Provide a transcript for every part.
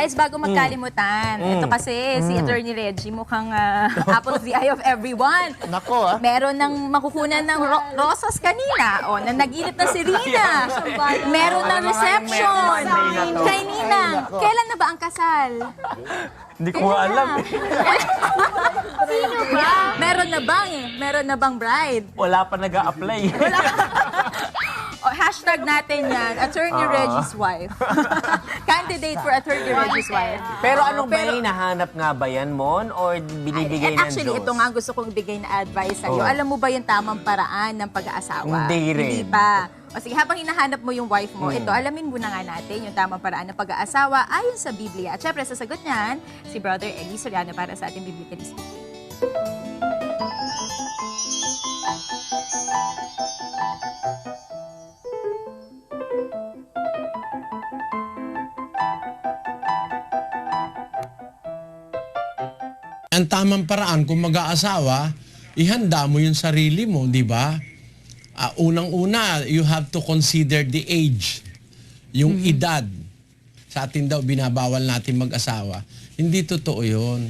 guys, bago magkalimutan, ito kasi si Attorney Reggie mukhang apple of the eye of everyone. Nako, Meron ng makukunan ng rosas kanina. O, na nagilip na si Rina. Meron ng reception. Kay Ninang. Kailan na ba ang kasal? Hindi ko alam. Sino ba? Meron na bang bride? Wala pa nag-a-apply. O, hashtag natin yan, Attorney Reggie's wife. Candidate for Attorney Reggie's wife. Pero ano ba hinahanap nga ba yan, Mon? Or binibigay ng Actually, Diyos? ito nga gusto kong ibigay na advice sa'yo. Alam mo ba yung tamang paraan ng pag-aasawa? Hindi rin. Hindi pa. O sige, habang hinahanap mo yung wife mo, ito, alamin muna nga natin yung tamang paraan ng pag-aasawa ayon sa Biblia. At syempre, sasagot niyan si Brother Eddie Soriano para sa ating Biblically Speaking. Ang tamang paraan kung mag-aasawa, ihanda mo yung sarili mo, di ba? Unang-una, you have to consider the age, yung edad. Sa atin daw, binabawal natin mag-asawa. Hindi totoo yun.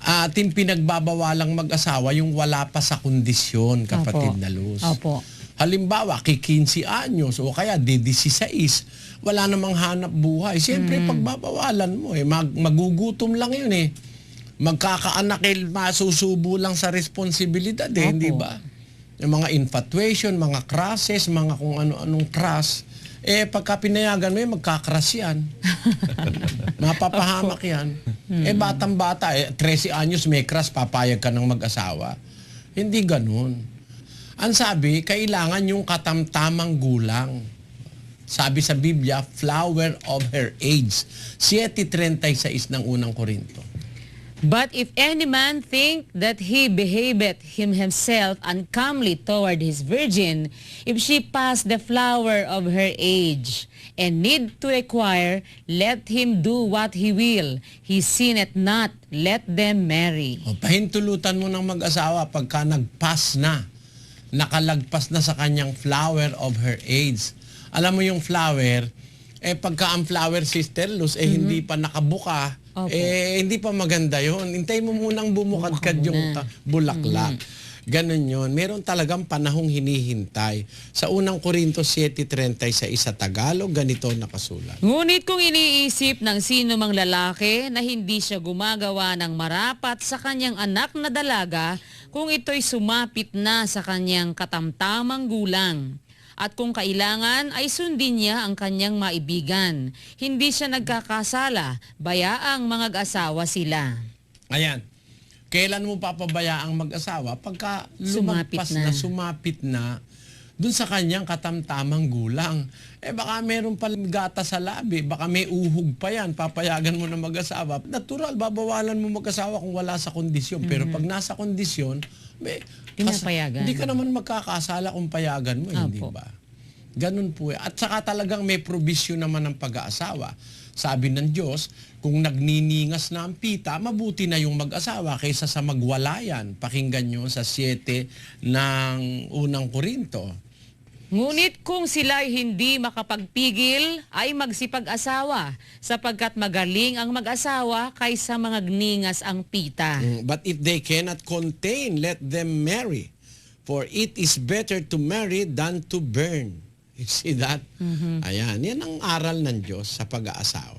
Ating pinagbabawalang mag-asawa yung wala pa sa kondisyon, kapatid na Luz. Opo. Halimbawa, 15 anyos o kaya 16, wala namang hanap buhay. Siyempre, pagbabawalan mo, magugutom lang yun eh. Magkakaanak, masusubo lang sa responsibilidad eh, hindi ba? Yung mga infatuation, mga crushes, mga kung ano-anong crush, pagka pinayagan mo yun, magkakrush yan. Mapapahamak yan. Batang-bata, 13 anyos may crush, papayag ka ng mag-asawa. Hindi ganun. Ang sabi, kailangan yung katamtamang gulang. Sabi sa Biblia, flower of her age. 7:36 ng unang Korinto. But if any man think that he behaveth himself uncomely toward his virgin, if she pass the flower of her age, and need to require, let him do what he will. He sinneth not, let them marry. Pahintulutan mo ng mag-asawa pagka nagpas na, nakalagpas na sa kanyang flower of her age. Alam mo yung flower, pagka ang flower, Sister Luz, hindi pa nakabuka, hindi pa maganda yon. Hintay mo munang bumukadkad yung bulaklak. Ganon yun. Meron talagang panahong hinihintay. Sa unang Korinto 7:36 sa Tagalog, ganito nakasulat. Ngunit kung iniisip ng sino mang lalaki na hindi siya gumagawa ng marapat sa kanyang anak na dalaga, kung ito'y sumapit na sa kanyang katamtamang gulang, at kung kailangan ay sundin niya ang kanyang maibigan. Hindi siya nagkakasala, bayaang mag-asawa sila. Ayan. Kailan mo papabayaang mag-asawa? Pagka sumapit na, dun sa kanyang katamtamang gulang. Baka meron pa gata sa labi, baka may uhog pa yan, papayagan mo na mag-asawa. Natural, babawalan mo mag-asawa kung wala sa kondisyon. Pero pag nasa kondisyon, hindi ka naman magkakasala kung payagan mo, hindi ba? Ganun po. At saka talagang may provision naman ng pag-aasawa. Sabi ng Diyos, kung nagniningas na ang pita, mabuti na yung mag-asawa kaysa sa magwalayan. Pakinggan nyo sa 7 ng unang Korinto. Ngunit kung sila'y hindi makapagpigil, ay magsipag-asawa, sapagkat magaling ang mag-asawa kaysa mga gningas ang pita. But if they cannot contain, let them marry. For it is better to marry than to burn. You see that? Ayan, yan ang aral ng Diyos sa pag-aasawa.